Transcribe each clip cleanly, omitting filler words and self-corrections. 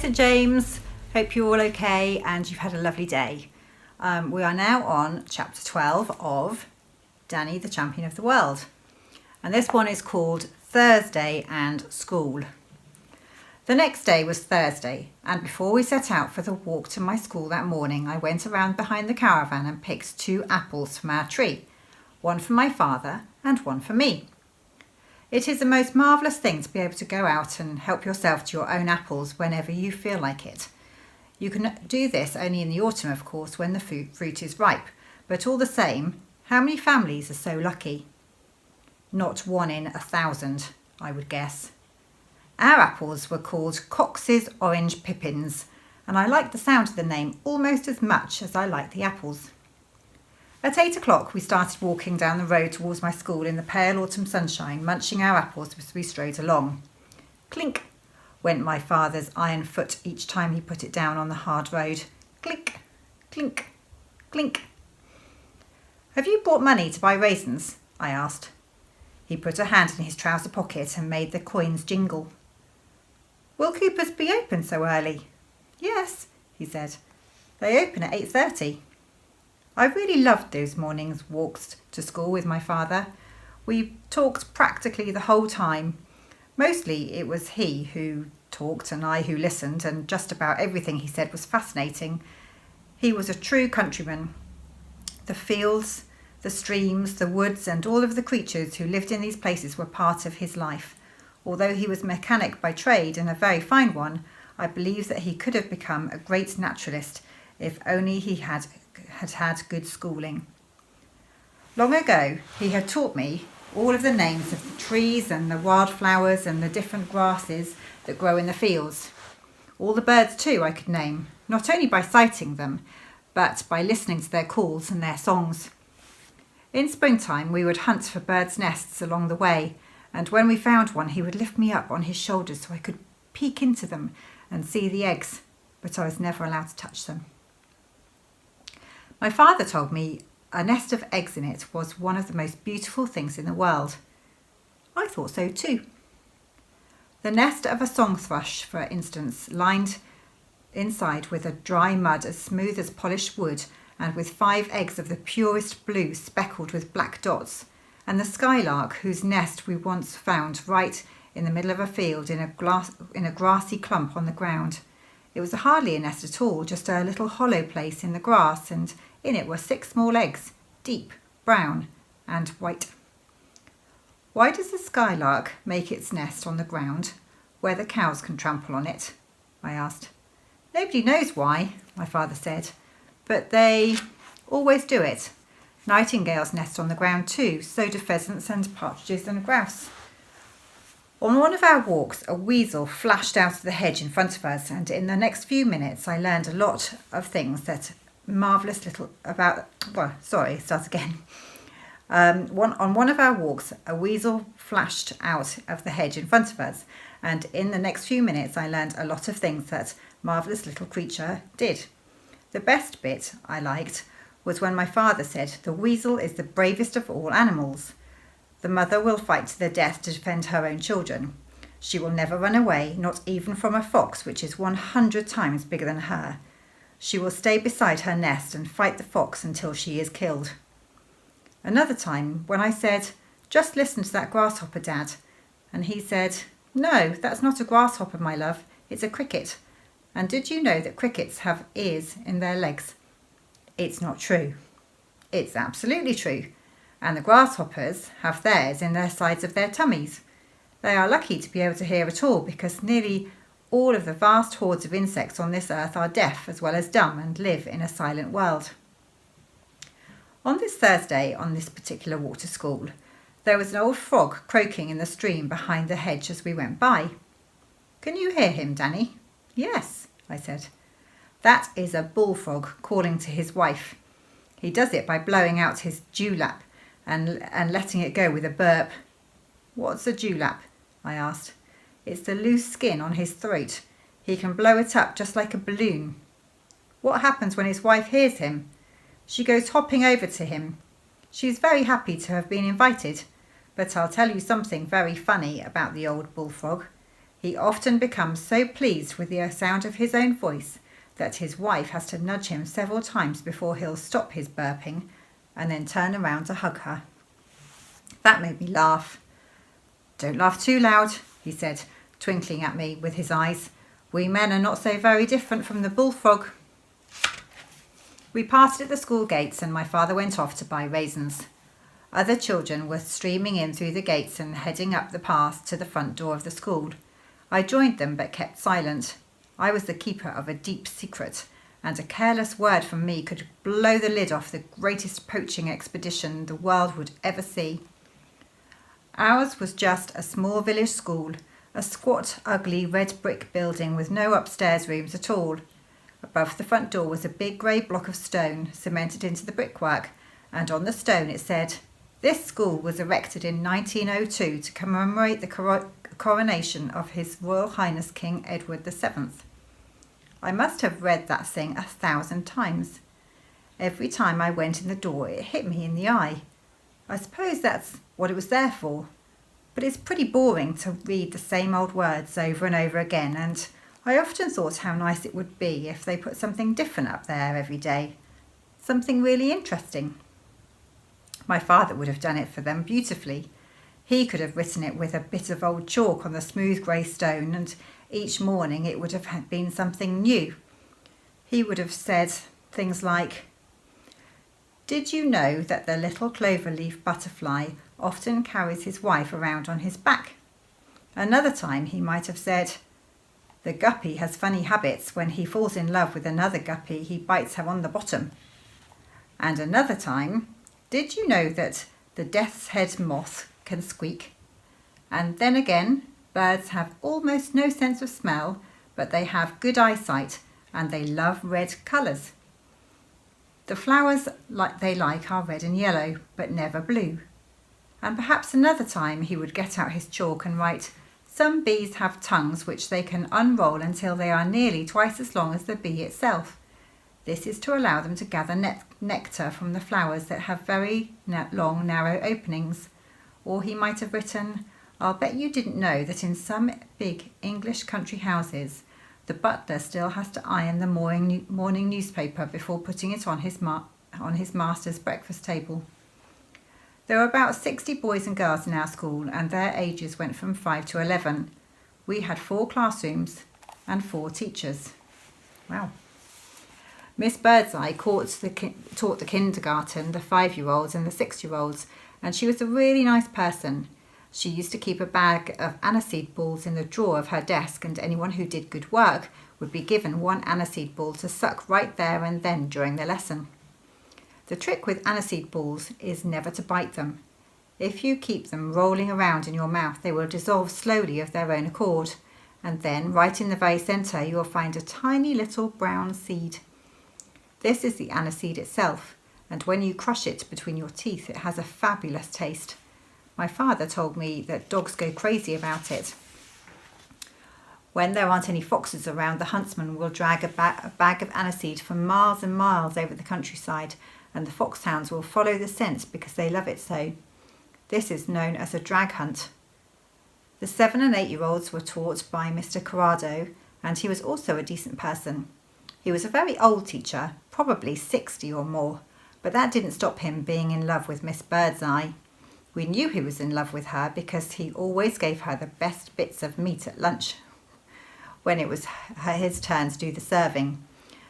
St James, hope you're all okay and you've had a lovely day. We are now on chapter 12 of Danny the Champion of the World, and this one is called Thursday and School. The next day was Thursday, and before we set out for the walk to my school that morning, I went around behind the caravan and picked 2 apples from our tree, one for my father and one for me. It is the most marvellous thing to be able to go out and help yourself to your own apples whenever you feel like it. You can do this only in the autumn, of course, when the fruit is ripe, but all the same, how many families are so lucky? Not 1 in 1,000, I would guess. Our apples were called Cox's Orange Pippins, and I liked the sound of the name almost as much as I liked the apples. At 8 o'clock we started walking down the road towards my school in the pale autumn sunshine, munching our apples as we strode along. Clink went my father's iron foot each time he put it down on the hard road. Clink, clink, clink. "Have you brought money to buy raisins?" I asked. He put a hand in his trouser pocket and made the coins jingle. "Will Cooper's be open so early?" "Yes," he said. "They open at 8:30. I really loved those mornings walks to school with my father. We talked practically the whole time. Mostly it was he who talked and I who listened, and just about everything he said was fascinating. He was a true countryman. The fields, the streams, the woods, and all of the creatures who lived in these places were part of his life. Although he was a mechanic by trade and a very fine one, I believe that he could have become a great naturalist if only he had good schooling. Long ago, he had taught me all of the names of the trees and the wildflowers and the different grasses that grow in the fields. All the birds too I could name, not only by sighting them, but by listening to their calls and their songs. In springtime, we would hunt for birds' nests along the way, and when we found one, he would lift me up on his shoulders so I could peek into them and see the eggs, but I was never allowed to touch them. My father told me a nest of eggs in it was one of the most beautiful things in the world. I thought so too. The nest of a song thrush, for instance, lined inside with a dry mud as smooth as polished wood and with 5 eggs of the purest blue speckled with black dots, and the skylark whose nest we once found right in the middle of a field in a grassy clump on the ground. It was hardly a nest at all, just a little hollow place in the grass, and in it were 6 small eggs, deep, brown and white. "Why does the skylark make its nest on the ground where the cows can trample on it?" I asked. "Nobody knows why," my father said, "but they always do it. Nightingales nest on the ground too, so do pheasants and partridges and grouse." On one of our walks, a weasel flashed out of the hedge in front of us, and in the next few minutes I learned a lot of things that marvellous little about... On one of our walks, a weasel flashed out of the hedge in front of us, and in the next few minutes I learned a lot of things that marvellous little creature did. The best bit I liked was when my father said, "The weasel is the bravest of all animals. The mother will fight to the death to defend her own children. She will never run away, not even from a fox which is 100 times bigger than her. She will stay beside her nest and fight the fox until she is killed." Another time when I said, "Just listen to that grasshopper, Dad," and he said, "No, that's not a grasshopper, my love, it's a cricket. And did you know that crickets have ears in their legs?" It's not true. It's absolutely true. And the grasshoppers have theirs in their sides of their tummies. They are lucky to be able to hear at all, because nearly all of the vast hordes of insects on this earth are deaf as well as dumb and live in a silent world. On this Thursday, on this particular walk to school, there was an old frog croaking in the stream behind the hedge as we went by. "Can you hear him, Danny?" "Yes," I said. "That is a bullfrog calling to his wife. He does it by blowing out his dewlap and letting it go with a burp." "What's a dewlap?" I asked. "It's the loose skin on his throat. He can blow it up just like a balloon." "What happens when his wife hears him?" "She goes hopping over to him. She's very happy to have been invited, but I'll tell you something very funny about the old bullfrog. He often becomes so pleased with the sound of his own voice that his wife has to nudge him several times before he'll stop his burping and then turn around to hug her. That made me laugh. "Don't laugh too loud," he said, twinkling at me with his eyes. "We men are not so very different from the bullfrog." We parted at the school gates and my father went off to buy raisins. Other children were streaming in through the gates and heading up the path to the front door of the school. I joined them but kept silent. I was the keeper of a deep secret, and a careless word from me could blow the lid off the greatest poaching expedition the world would ever see. Ours was just a small village school, a squat, ugly red brick building with no upstairs rooms at all. Above the front door was a big grey block of stone cemented into the brickwork, and on the stone it said, "This school was erected in 1902 to commemorate the coronation of His Royal Highness King Edward VII." I must have read that thing 1,000 times. Every time I went in the door it hit me in the eye. I suppose that's what it was there for. But it's pretty boring to read the same old words over and over again, and I often thought how nice it would be if they put something different up there every day. Something really interesting. My father would have done it for them beautifully. He could have written it with a bit of old chalk on the smooth grey stone, and each morning it would have been something new. He would have said things like, "Did you know that the little cloverleaf butterfly often carries his wife around on his back?" Another time he might have said, "The guppy has funny habits. When he falls in love with another guppy, he bites her on the bottom." And another time, "Did you know that the death's head moth can squeak?" And then again, "Birds have almost no sense of smell, but they have good eyesight and they love red colours. The flowers they like are red and yellow, but never blue." And perhaps another time he would get out his chalk and write, "Some bees have tongues which they can unroll until they are nearly twice as long as the bee itself. This is to allow them to gather nectar from the flowers that have very long, narrow openings." Or he might have written, "I'll bet you didn't know that in some big English country houses, the butler still has to iron the morning newspaper before putting it on his master's breakfast table." There were about 60 boys and girls in our school, and their ages went from 5 to 11. We had 4 classrooms and 4 teachers. Wow. Miss Birdseye taught the kindergarten, the 5-year-olds and the 6-year-olds, and she was a really nice person. She used to keep a bag of aniseed balls in the drawer of her desk, and anyone who did good work would be given 1 aniseed ball to suck right there and then during the lesson. The trick with aniseed balls is never to bite them. If you keep them rolling around in your mouth, they will dissolve slowly of their own accord, and then right in the very centre you will find a tiny little brown seed. This is the aniseed itself, and when you crush it between your teeth it has a fabulous taste. My father told me that dogs go crazy about it. When there aren't any foxes around, the huntsman will drag a bag of aniseed for miles and miles over the countryside, and the foxhounds will follow the scent because they love it so. This is known as a drag hunt. The 7 and 8-year-olds were taught by Mr. Corrado, and he was also a decent person. He was a very old teacher, probably 60 or more, but that didn't stop him being in love with Miss Birdseye. We knew he was in love with her because he always gave her the best bits of meat at lunch when it was his turn to do the serving.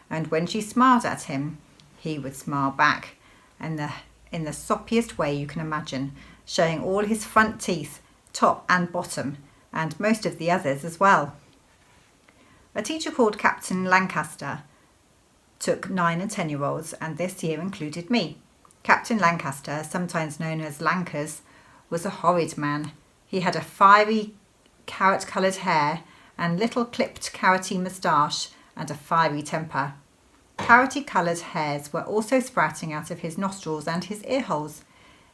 And when she smiled at him, he would smile back, and in the soppiest way you can imagine, showing all his front teeth, top and bottom, and most of the others as well. A teacher called Captain Lancaster took 9 and 10-year-olds, and this year included me. Captain Lancaster, sometimes known as Lankers, was a horrid man. He had a fiery carrot-coloured hair and little clipped carroty moustache and a fiery temper. Carroty-coloured hairs were also sprouting out of his nostrils and his ear holes.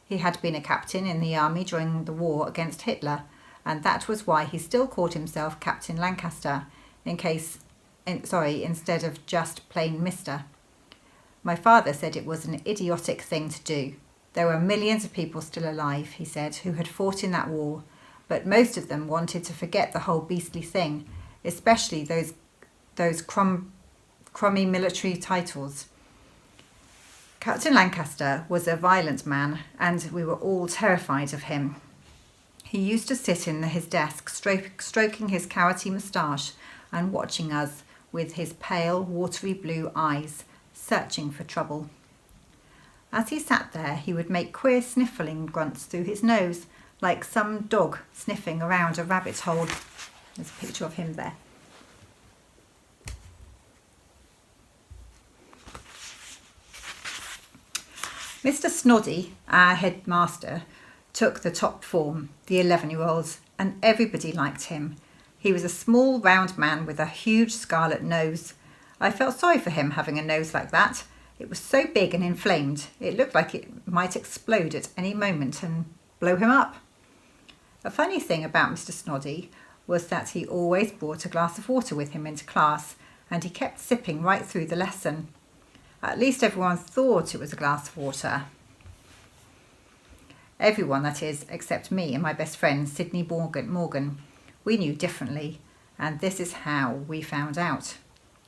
He had been a captain in the army during the war against Hitler, and that was why he still called himself Captain Lancaster, instead of just plain Mr. My father said it was an idiotic thing to do. There were millions of people still alive, he said, who had fought in that war, but most of them wanted to forget the whole beastly thing, especially those crummy military titles. Captain Lancaster was a violent man, and we were all terrified of him. He used to sit in his desk, stroking his carroty moustache and watching us with his pale, watery blue eyes, searching for trouble. As he sat there, he would make queer sniffling grunts through his nose, like some dog sniffing around a rabbit hole. There's a picture of him there. Mr. Snoddy, our headmaster, took the top form, the 11-year-olds, and everybody liked him. He was a small, round man with a huge scarlet nose. I felt sorry for him having a nose like that. It was so big and inflamed, it looked like it might explode at any moment and blow him up. A funny thing about Mr. Snoddy was that he always brought a glass of water with him into class, and he kept sipping right through the lesson. At least everyone thought it was a glass of water. Everyone, that is, except me and my best friend, Sydney Morgan. We knew differently, and this is how we found out.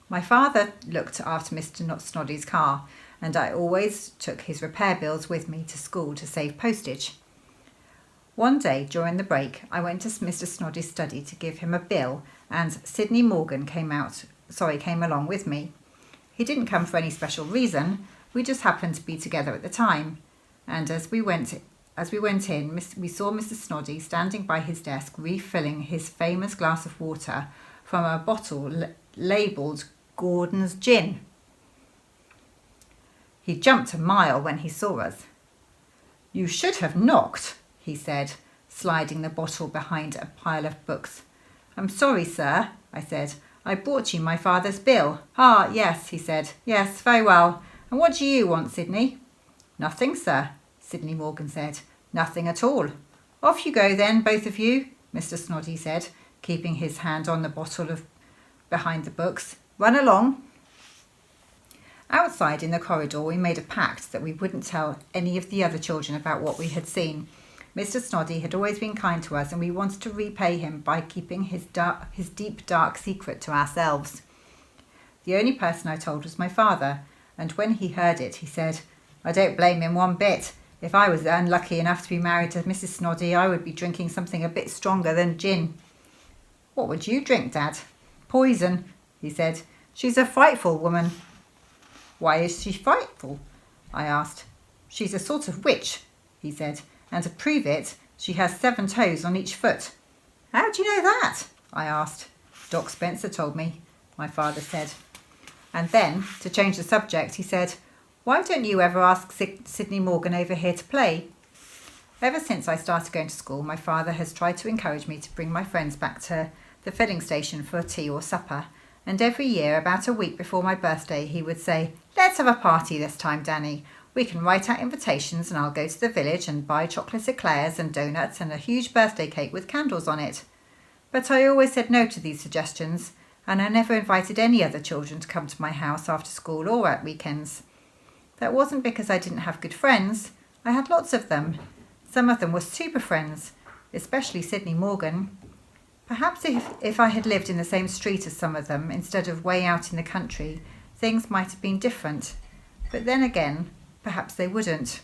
My father looked after Mr. Snoddy's car, and I always took his repair bills with me to school to save postage. One day during the break, I went to Mr. Snoddy's study to give him a bill, and Sydney Morgan came along with me. He didn't come for any special reason. We just happened to be together at the time, and as we went in, we saw Mr. Snoddy standing by his desk refilling his famous glass of water from a bottle labelled Gordon's Gin. He jumped a mile when he saw us. "You should have knocked," he said, sliding the bottle behind a pile of books. "I'm sorry, sir," I said. "I brought you my father's bill." "Ah, yes," he said. "Yes, very well. And what do you want, Sydney?" "Nothing, sir," Sydney Morgan said. "Nothing at all." "Off you go then, both of you," Mr. Snoddy said, keeping his hand on the bottle behind the books. "Run along." Outside in the corridor, we made a pact that we wouldn't tell any of the other children about what we had seen. Mr. Snoddy had always been kind to us, and we wanted to repay him by keeping his deep, dark secret to ourselves. The only person I told was my father, and when he heard it, he said, "I don't blame him one bit. If I was unlucky enough to be married to Mrs. Snoddy, I would be drinking something a bit stronger than gin." "What would you drink, Dad?" "Poison," he said. "She's a frightful woman." "Why is she frightful?" I asked. "She's a sort of witch," he said, "and to prove it, she has 7 toes on each foot." "How do you know that?" I asked. "Doc Spencer told me," my father said. And then, to change the subject, he said, "Why don't you ever ask Sydney Morgan over here to play?" Ever since I started going to school, my father has tried to encourage me to bring my friends back to the filling station for tea or supper, and every year, about a week before my birthday, he would say, "Let's have a party this time, Danny. We can write out invitations and I'll go to the village and buy chocolate eclairs and donuts and a huge birthday cake with candles on it." But I always said no to these suggestions, and I never invited any other children to come to my house after school or at weekends. That wasn't because I didn't have good friends. I had lots of them. Some of them were super friends, especially Sydney Morgan. Perhaps if I had lived in the same street as some of them, instead of way out in the country, things might have been different. But then again, perhaps they wouldn't.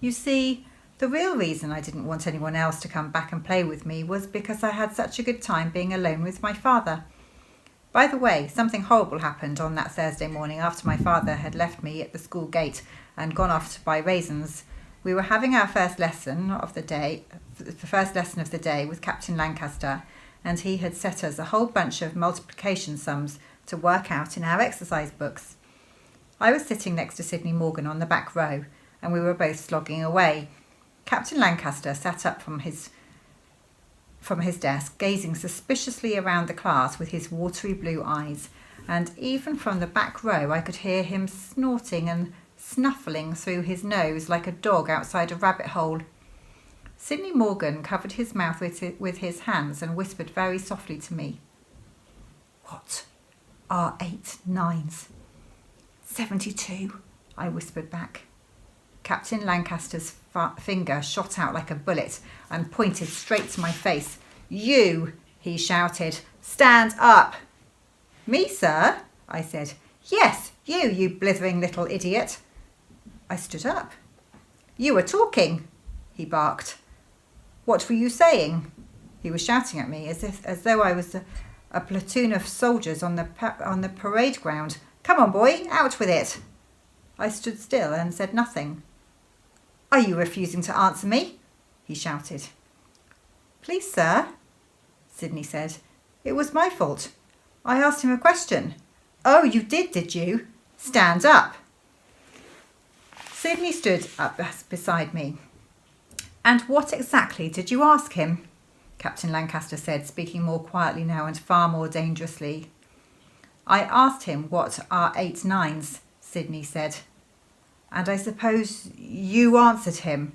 You see, the real reason I didn't want anyone else to come back and play with me was because I had such a good time being alone with my father. By the way, something horrible happened on that Thursday morning after my father had left me at the school gate and gone off to buy raisins. We were having our first lesson of the day with Captain Lancaster, and he had set us a whole bunch of multiplication sums to work out in our exercise books. I was sitting next to Sydney Morgan on the back row, and we were both slogging away. Captain Lancaster sat up from his desk, gazing suspiciously around the class with his watery blue eyes, and even from the back row I could hear him snorting and snuffling through his nose like a dog outside a rabbit hole. Sydney Morgan covered his mouth with his hands and whispered very softly to me, "What are 8 9s?" "72, I whispered back. Captain Lancaster's finger shot out like a bullet and pointed straight to my face. "You," he shouted. "Stand up." "Me, sir?" I said. "Yes, you blithering little idiot." I stood up. "You were talking," he barked. "What were you saying?" He was shouting at me as though I was a platoon of soldiers on the parade ground. "Come on, boy, out with it." I stood still and said nothing. "Are you refusing to answer me?" he shouted. "Please, sir," Sydney said. "It was my fault. I asked him a question." "Oh, you did you? Stand up." Sydney stood up beside me. "And what exactly did you ask him?" Captain Lancaster said, speaking more quietly now and far more dangerously. "I asked him what are 8 9s, Sydney said. "And I suppose you answered him,"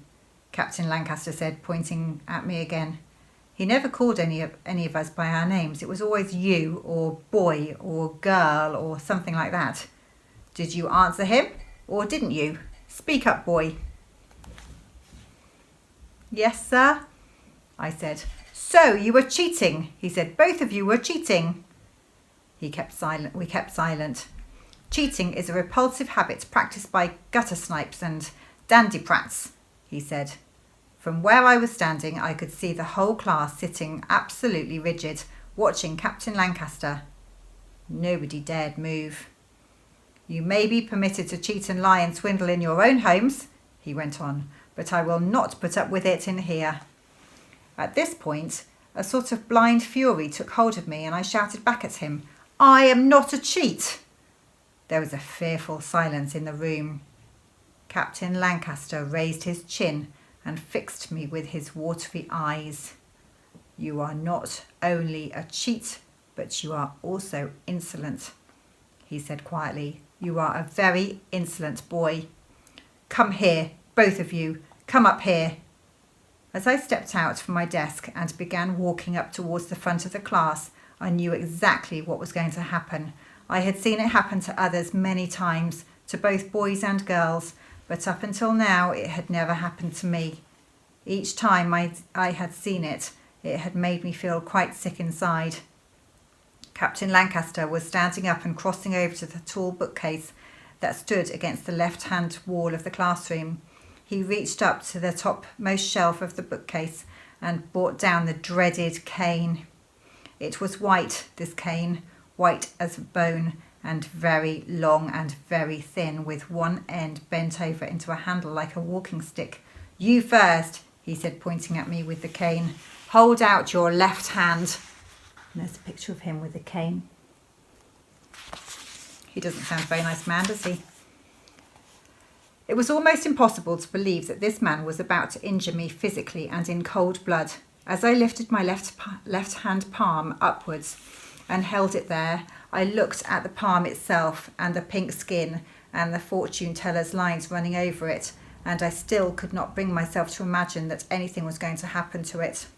Captain Lancaster said, pointing at me again. He never called any of us by our names. It was always you or boy or girl or something like that. "Did you answer him or didn't you? Speak up, boy." "Yes, sir," I said. "So you were cheating," he said. "Both of you were cheating." We kept silent. "Cheating is a repulsive habit practiced by gutter snipes and dandyprats," he said. From where I was standing, I could see the whole class sitting absolutely rigid, watching Captain Lancaster. Nobody dared move. "You may be permitted to cheat and lie and swindle in your own homes," he went on, "but I will not put up with it in here." At this point, a sort of blind fury took hold of me and I shouted back at him, "I am not a cheat." There was a fearful silence in the room. Captain Lancaster raised his chin and fixed me with his watery eyes. "You are not only a cheat, but you are also insolent," he said quietly. "You are a very insolent boy. Come here, both of you. Come up here." As I stepped out from my desk and began walking up towards the front of the class, I knew exactly what was going to happen. I had seen it happen to others many times, to both boys and girls, but up until now it had never happened to me. Each time I had seen it, it had made me feel quite sick inside. Captain Lancaster was standing up and crossing over to the tall bookcase that stood against the left-hand wall of the classroom. He reached up to the topmost shelf of the bookcase and brought down the dreaded cane. It was white, this cane, white as bone, and very long and very thin, with one end bent over into a handle like a walking stick. "You first," he said, pointing at me with the cane. "Hold out your left hand." And there's a picture of him with the cane. He doesn't sound a very nice man, does he? It was almost impossible to believe that this man was about to injure me physically and in cold blood. As I lifted my left hand palm upwards and held it there, I looked at the palm itself and the pink skin and the fortune teller's lines running over it, and I still could not bring myself to imagine that anything was going to happen to it.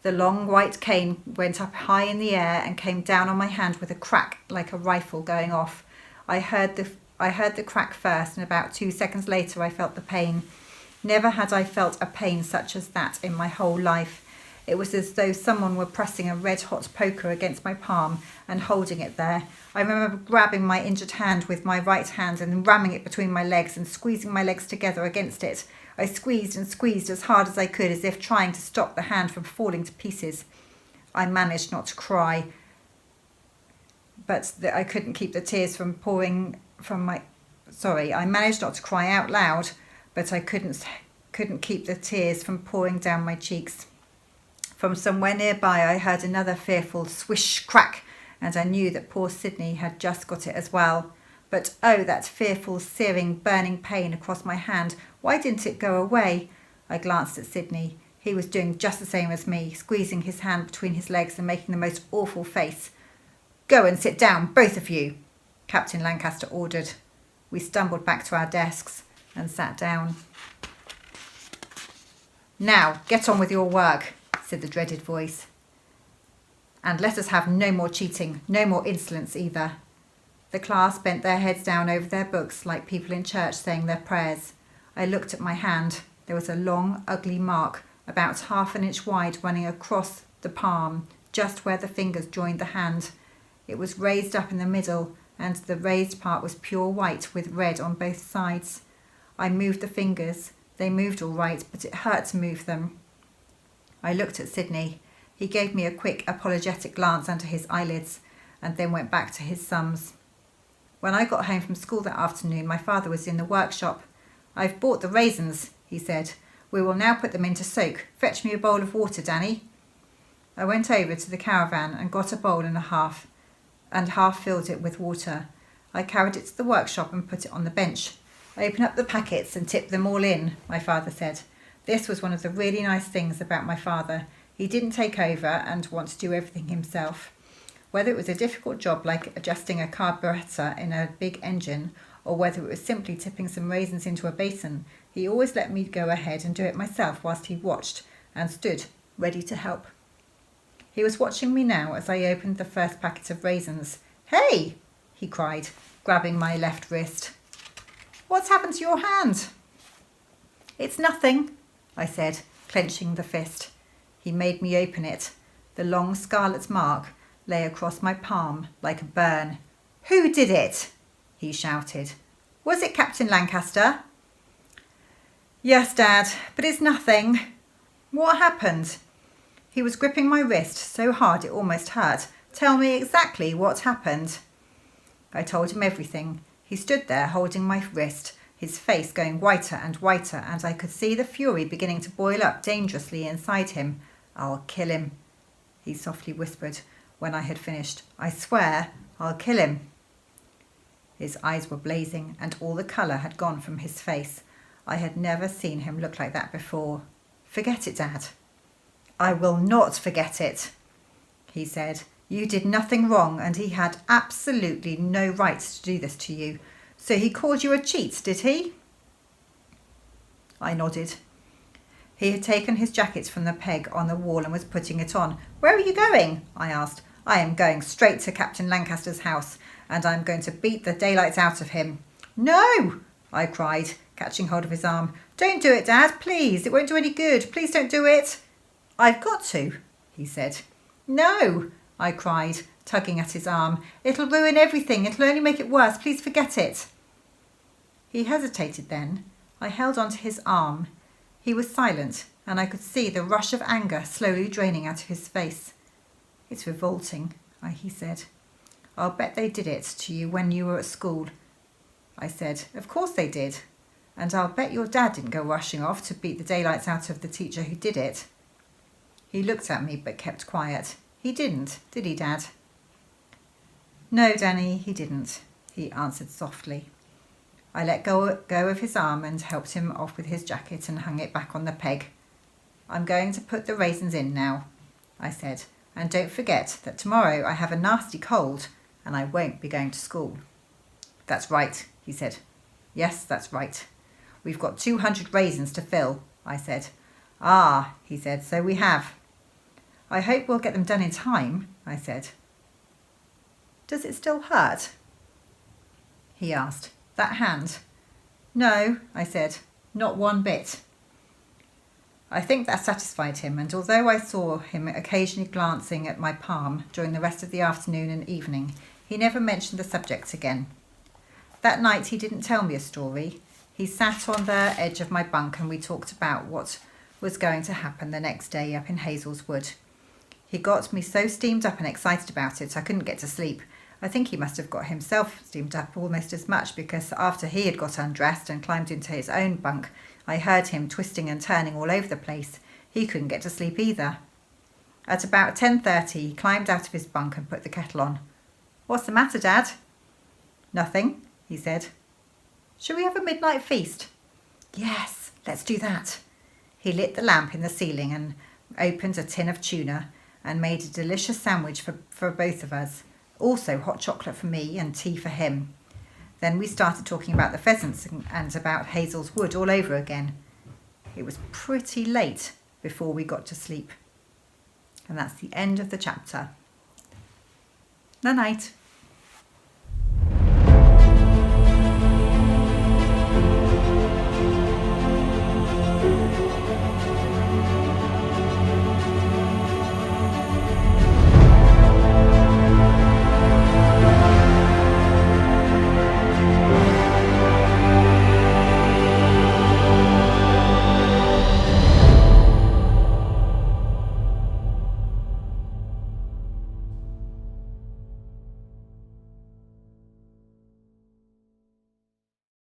The long white cane went up high in the air and came down on my hand with a crack like a rifle going off. I heard the crack first, and about 2 seconds later I felt the pain. Never had I felt a pain such as that in my whole life. It was as though someone were pressing a red-hot poker against my palm and holding it there. I remember grabbing my injured hand with my right hand and ramming it between my legs and squeezing my legs together against it. I squeezed and squeezed as hard as I could, as if trying to stop the hand from falling to pieces. I managed not to cry, but I couldn't keep the tears from pouring from my... I managed not to cry out loud, but I couldn't keep the tears from pouring down my cheeks. From somewhere nearby I heard another fearful swish crack, and I knew that poor Sydney had just got it as well. But oh, that fearful, searing, burning pain across my hand. Why didn't it go away? I glanced at Sydney. He was doing just the same as me, squeezing his hand between his legs and making the most awful face. "Go and sit down, both of you," Captain Lancaster ordered. We stumbled back to our desks and sat down. "Now, get on with your work," said the dreaded voice. "And let us have no more cheating, no more insolence either." The class bent their heads down over their books like people in church saying their prayers. I looked at my hand. There was a long, ugly mark, about 1/2 inch wide, running across the palm, just where the fingers joined the hand. It was raised up in the middle, and the raised part was pure white with red on both sides. I moved the fingers. They moved all right, but it hurt to move them. I looked at Sydney. He gave me a quick, apologetic glance under his eyelids, and then went back to his sums. When I got home from school that afternoon, my father was in the workshop. "I've bought the raisins," he said. "We will now put them in to soak. Fetch me a bowl of water, Danny." I went over to the caravan and got a bowl and half filled it with water. I carried it to the workshop and put it on the bench. "I opened up the packets and tipped them all in," my father said. This was one of the really nice things about my father. He didn't take over and want to do everything himself. Whether it was a difficult job like adjusting a carburetor in a big engine, or whether it was simply tipping some raisins into a basin, he always let me go ahead and do it myself whilst he watched and stood ready to help. He was watching me now as I opened the first packet of raisins. "Hey!" he cried, grabbing my left wrist. "What's happened to your hand?" "It's nothing," I said, clenching the fist. He made me open it. The long scarlet mark lay across my palm like a burn. "Who did it?" he shouted. "Was it Captain Lancaster?" "Yes, Dad, but it's nothing." "What happened?" He was gripping my wrist so hard it almost hurt. "Tell me exactly what happened." I told him everything. He stood there holding my wrist, his face going whiter and whiter, and I could see the fury beginning to boil up dangerously inside him. "I'll kill him," he softly whispered when I had finished. "I swear I'll kill him." His eyes were blazing and all the colour had gone from his face. I had never seen him look like that before. "Forget it, Dad." "I will not forget it," he said. "You did nothing wrong and he had absolutely no right to do this to you. So he called you a cheat, did he?" I nodded. He had taken his jacket from the peg on the wall and was putting it on. "Where are you going?" I asked. "I am going straight to Captain Lancaster's house and I'm going to beat the daylights out of him." "No!" I cried, catching hold of his arm. "Don't do it, Dad, please. It won't do any good. Please don't do it." "I've got to," he said. "No!" I cried, tugging at his arm. "It'll ruin everything. It'll only make it worse. Please forget it." He hesitated then. I held on to his arm. He was silent, and I could see the rush of anger slowly draining out of his face. "It's revolting," he said. "I'll bet they did it to you when you were at school." I said, "Of course they did. And I'll bet your dad didn't go rushing off to beat the daylights out of the teacher who did it." He looked at me but kept quiet. "He didn't, did he, Dad?" "No, Danny, he didn't," he answered softly. I let go of his arm and helped him off with his jacket and hung it back on the peg. "I'm going to put the raisins in now," I said, "and don't forget that tomorrow I have a nasty cold and I won't be going to school." "That's right," he said. "Yes, that's right. We've got 200 raisins to fill," I said. "Ah," he said, "so we have." "I hope we'll get them done in time," I said. "Does it still hurt?" he asked. "That hand?" "No," I said, "not one bit." I think that satisfied him, and although I saw him occasionally glancing at my palm during the rest of the afternoon and evening, he never mentioned the subject again. That night he didn't tell me a story. He sat on the edge of my bunk and we talked about what was going to happen the next day up in Hazel's Wood. He got me so steamed up and excited about it I couldn't get to sleep. I think he must have got himself steamed up almost as much, because after he had got undressed and climbed into his own bunk, I heard him twisting and turning all over the place. He couldn't get to sleep either. At about 10:30 he climbed out of his bunk and put the kettle on. "What's the matter, Dad?" "Nothing," he said. "Shall we have a midnight feast?" "Yes, let's do that." He lit the lamp in the ceiling and opened a tin of tuna and made a delicious sandwich for both of us. Also hot chocolate for me and tea for him. Then we started talking about the pheasants and about Hazel's Wood all over again. It was pretty late before we got to sleep. And that's the end of the chapter. Night night.